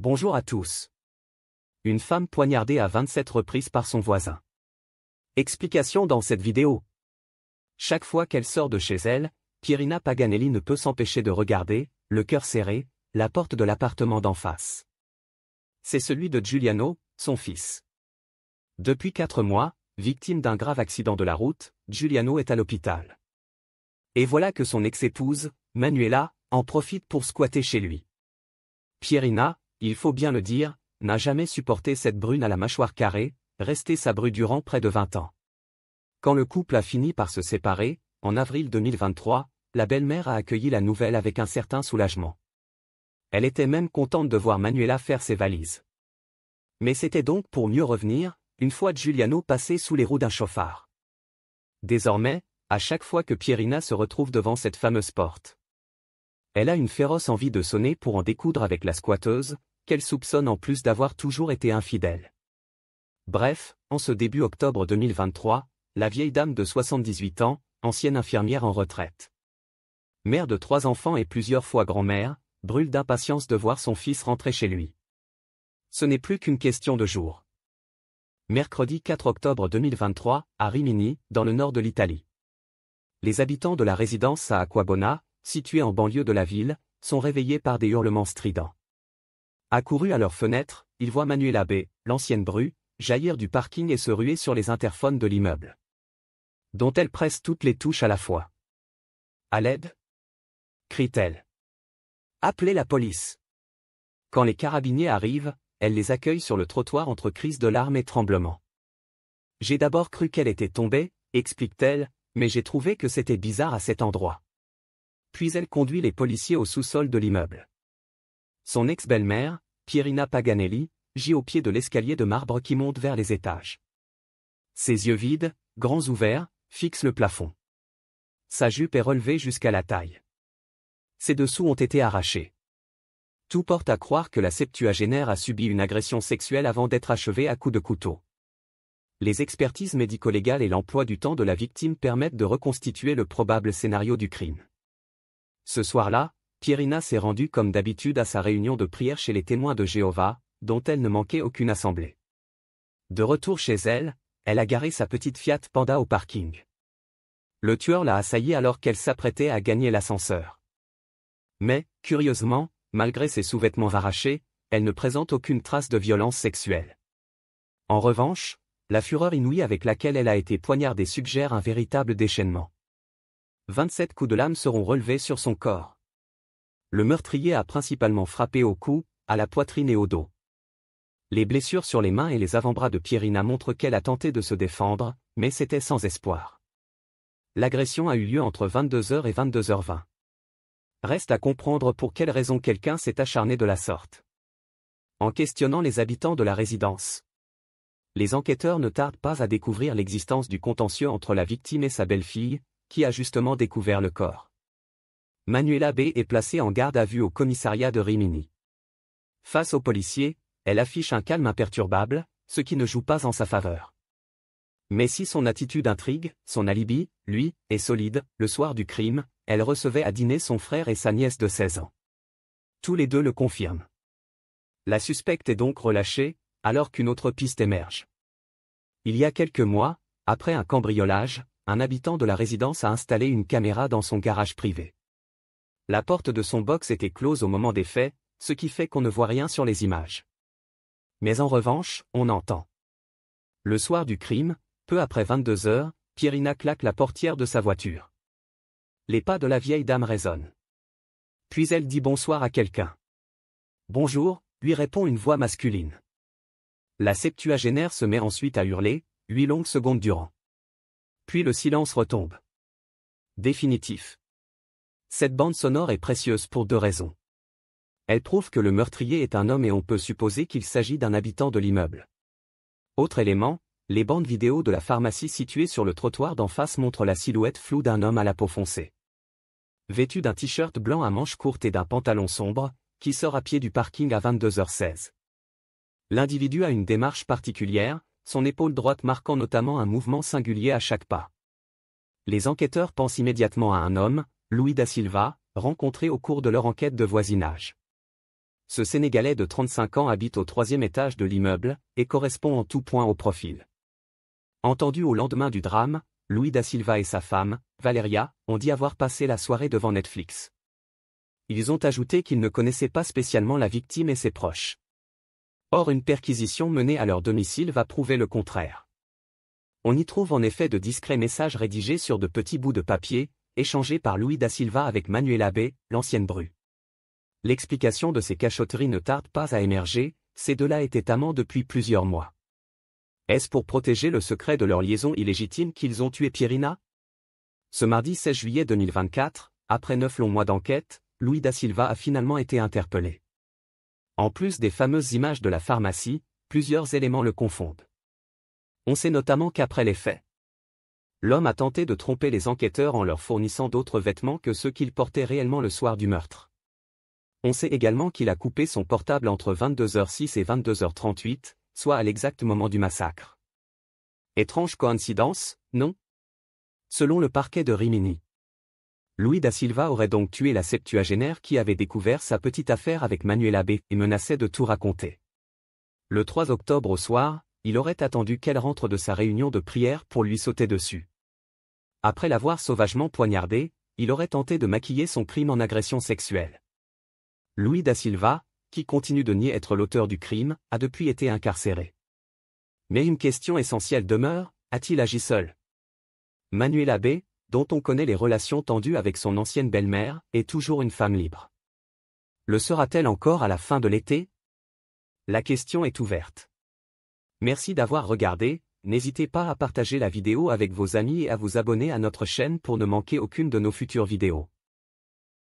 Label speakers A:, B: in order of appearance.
A: Bonjour à tous. Une femme poignardée à 27 reprises par son voisin. Explication dans cette vidéo. Chaque fois qu'elle sort de chez elle, Pierina Paganelli ne peut s'empêcher de regarder, le cœur serré, la porte de l'appartement d'en face. C'est celui de Giuliano, son fils. Depuis 4 mois, victime d'un grave accident de la route, Giuliano est à l'hôpital. Et voilà que son ex-épouse, Manuela, en profite pour squatter chez lui. Pierina, il faut bien le dire, n'a jamais supporté cette brune à la mâchoire carrée, restée sa bru durant près de 20 ans. Quand le couple a fini par se séparer, en avril 2023, la belle-mère a accueilli la nouvelle avec un certain soulagement. Elle était même contente de voir Manuela faire ses valises. Mais c'était donc pour mieux revenir, une fois Giuliano passé sous les roues d'un chauffard. Désormais, à chaque fois que Pierina se retrouve devant cette fameuse porte, elle a une féroce envie de sonner pour en découdre avec la squatteuse, qu'elle soupçonne en plus d'avoir toujours été infidèle. Bref, en ce début octobre 2023, la vieille dame de 78 ans, ancienne infirmière en retraite, mère de 3 enfants et plusieurs fois grand-mère, brûle d'impatience de voir son fils rentrer chez lui. Ce n'est plus qu'une question de jours. Mercredi 4 octobre 2023, à Rimini, dans le nord de l'Italie. Les habitants de la résidence à Aquabona, située en banlieue de la ville, sont réveillés par des hurlements stridents. Accourus à leur fenêtre, ils voient Manuela B., l'ancienne bru, jaillir du parking et se ruer sur les interphones de l'immeuble, dont elle presse toutes les touches à la fois. « À l'aide » crie-t-elle. « Appelez la police !» Quand les carabiniers arrivent, elle les accueille sur le trottoir entre crises de larmes et tremblements. « J'ai d'abord cru qu'elle était tombée, » explique-t-elle, « mais j'ai trouvé que c'était bizarre à cet endroit. » Puis elle conduit les policiers au sous-sol de l'immeuble. Son ex-belle-mère, Pierina Paganelli, gît au pied de l'escalier de marbre qui monte vers les étages. Ses yeux vides, grands ouverts, fixent le plafond. Sa jupe est relevée jusqu'à la taille. Ses dessous ont été arrachés. Tout porte à croire que la septuagénaire a subi une agression sexuelle avant d'être achevée à coups de couteau. Les expertises médico-légales et l'emploi du temps de la victime permettent de reconstituer le probable scénario du crime. Ce soir-là, Pierina s'est rendue comme d'habitude à sa réunion de prière chez les témoins de Jéhovah, dont elle ne manquait aucune assemblée. De retour chez elle, elle a garé sa petite Fiat Panda au parking. Le tueur l'a assaillie alors qu'elle s'apprêtait à gagner l'ascenseur. Mais, curieusement, malgré ses sous-vêtements arrachés, elle ne présente aucune trace de violence sexuelle. En revanche, la fureur inouïe avec laquelle elle a été poignardée suggère un véritable déchaînement. 27 coups de lame seront relevés sur son corps. Le meurtrier a principalement frappé au cou, à la poitrine et au dos. Les blessures sur les mains et les avant-bras de Pierina montrent qu'elle a tenté de se défendre, mais c'était sans espoir. L'agression a eu lieu entre 22h et 22h20. Reste à comprendre pour quelle raison quelqu'un s'est acharné de la sorte. En questionnant les habitants de la résidence, les enquêteurs ne tardent pas à découvrir l'existence du contentieux entre la victime et sa belle-fille, qui a justement découvert le corps. Manuela B. est placée en garde à vue au commissariat de Rimini. Face aux policiers, elle affiche un calme imperturbable, ce qui ne joue pas en sa faveur. Mais si son attitude intrigue, son alibi, lui, est solide, le soir du crime, elle recevait à dîner son frère et sa nièce de 16 ans. Tous les deux le confirment. La suspecte est donc relâchée, alors qu'une autre piste émerge. Il y a quelques mois, après un cambriolage, un habitant de la résidence a installé une caméra dans son garage privé. La porte de son box était close au moment des faits, ce qui fait qu'on ne voit rien sur les images. Mais en revanche, on entend. Le soir du crime, peu après 22h, Pierina claque la portière de sa voiture. Les pas de la vieille dame résonnent. Puis elle dit bonsoir à quelqu'un. Bonjour, lui répond une voix masculine. La septuagénaire se met ensuite à hurler, 8 longues secondes durant. Puis le silence retombe. Définitif. Cette bande sonore est précieuse pour 2 raisons. Elle prouve que le meurtrier est un homme et on peut supposer qu'il s'agit d'un habitant de l'immeuble. Autre élément, les bandes vidéo de la pharmacie située sur le trottoir d'en face montrent la silhouette floue d'un homme à la peau foncée, vêtu d'un t-shirt blanc à manches courtes et d'un pantalon sombre, qui sort à pied du parking à 22h16. L'individu a une démarche particulière, son épaule droite marquant notamment un mouvement singulier à chaque pas. Les enquêteurs pensent immédiatement à un homme, Louis da Silva, rencontré au cours de leur enquête de voisinage. Ce Sénégalais de 35 ans habite au 3e étage de l'immeuble, et correspond en tout point au profil. Entendu au lendemain du drame, Louis da Silva et sa femme, Valeria, ont dit avoir passé la soirée devant Netflix. Ils ont ajouté qu'ils ne connaissaient pas spécialement la victime et ses proches. Or une perquisition menée à leur domicile va prouver le contraire. On y trouve en effet de discrets messages rédigés sur de petits bouts de papier, échangés par Louis da Silva avec Manuela B., l'ancienne bru. L'explication de ces cachotteries ne tarde pas à émerger, ces deux-là étaient amants depuis plusieurs mois. Est-ce pour protéger le secret de leur liaison illégitime qu'ils ont tué Pierina? Ce mardi 16 juillet 2024, après 9 longs mois d'enquête, Louis da Silva a finalement été interpellé. En plus des fameuses images de la pharmacie, plusieurs éléments le confondent. On sait notamment qu'après les faits, l'homme a tenté de tromper les enquêteurs en leur fournissant d'autres vêtements que ceux qu'il portait réellement le soir du meurtre. On sait également qu'il a coupé son portable entre 22h06 et 22h38, soit à l'exact moment du massacre. Étrange coïncidence, non? Selon le parquet de Rimini, Louis da Silva aurait donc tué la septuagénaire qui avait découvert sa petite affaire avec Manuela B. et menaçait de tout raconter. Le 3 octobre au soir, il aurait attendu qu'elle rentre de sa réunion de prière pour lui sauter dessus. Après l'avoir sauvagement poignardée, il aurait tenté de maquiller son crime en agression sexuelle. Louis da Silva, qui continue de nier être l'auteur du crime, a depuis été incarcéré. Mais une question essentielle demeure, a-t-il agi seul? Manuela B., dont on connaît les relations tendues avec son ancienne belle-mère, est toujours une femme libre. Le sera-t-elle encore à la fin de l'été? La question est ouverte. Merci d'avoir regardé, n'hésitez pas à partager la vidéo avec vos amis et à vous abonner à notre chaîne pour ne manquer aucune de nos futures vidéos.